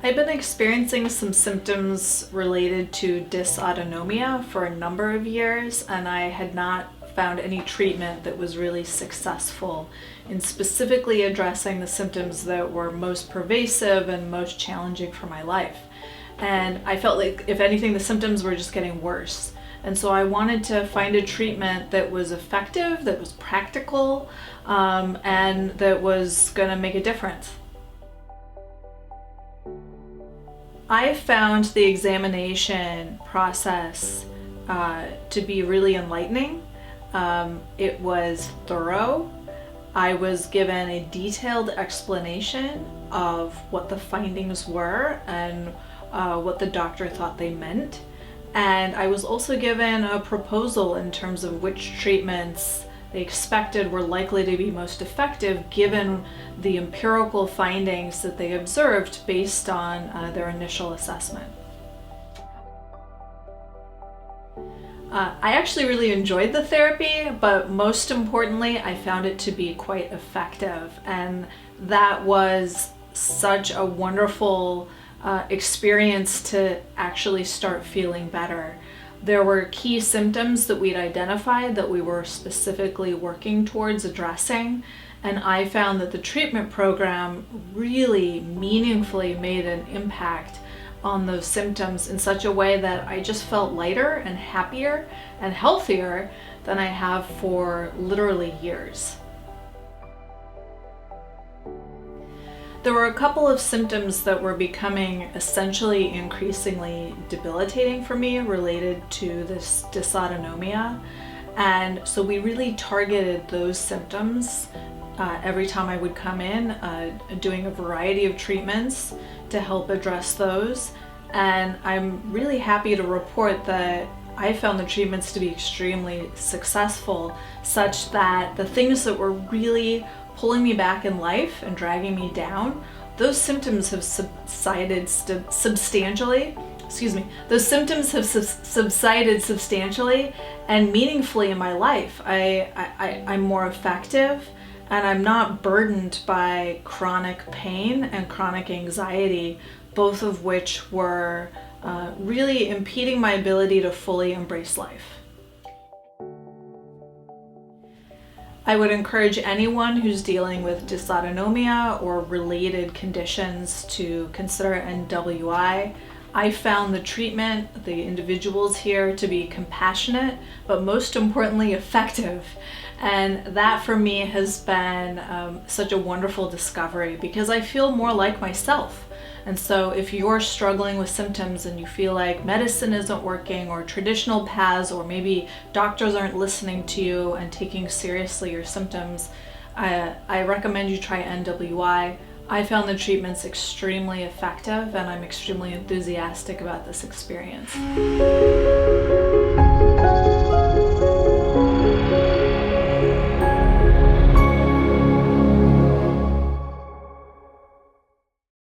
I've been experiencing some symptoms related to dysautonomia for a number of years, and I had not found any treatment that was really successful in specifically addressing the symptoms that were most pervasive and most challenging for my life. And I felt like, if anything, the symptoms were just getting worse. And so I wanted to find a treatment that was effective, that was practical, and that was going to make a difference. I found the examination process to be really enlightening. It was thorough. I was given a detailed explanation of what the findings were and what the doctor thought they meant. And I was also given a proposal in terms of which treatments they expected were likely to be most effective given the empirical findings that they observed based on their initial assessment. I actually really enjoyed the therapy, but most importantly, I found it to be quite effective. And that was such a wonderful experience to actually start feeling better. There were key symptoms that we'd identified that we were specifically working towards addressing, and I found that the treatment program really meaningfully made an impact on those symptoms in such a way that I just felt lighter and happier and healthier than I have for literally years. There were a couple of symptoms that were becoming essentially increasingly debilitating for me related to this dysautonomia. And so we really targeted those symptoms every time I would come in, doing a variety of treatments to help address those. And I'm really happy to report that I found the treatments to be extremely successful, such that the things that were really pulling me back in life and dragging me down, those symptoms have subsided substantially. Those symptoms have subsided substantially and meaningfully in my life. I'm more effective, and I'm not burdened by chronic pain and chronic anxiety, both of which were really impeding my ability to fully embrace life. I would encourage anyone who's dealing with dysautonomia or related conditions to consider NWI. I found the treatment, the individuals here, to be compassionate, but most importantly, effective. And that for me has been such a wonderful discovery because I feel more like myself. And so if you're struggling with symptoms and you feel like medicine isn't working, or traditional paths, or maybe doctors aren't listening to you and taking seriously your symptoms, I recommend you try NWI. I found the treatments extremely effective, and I'm extremely enthusiastic about this experience.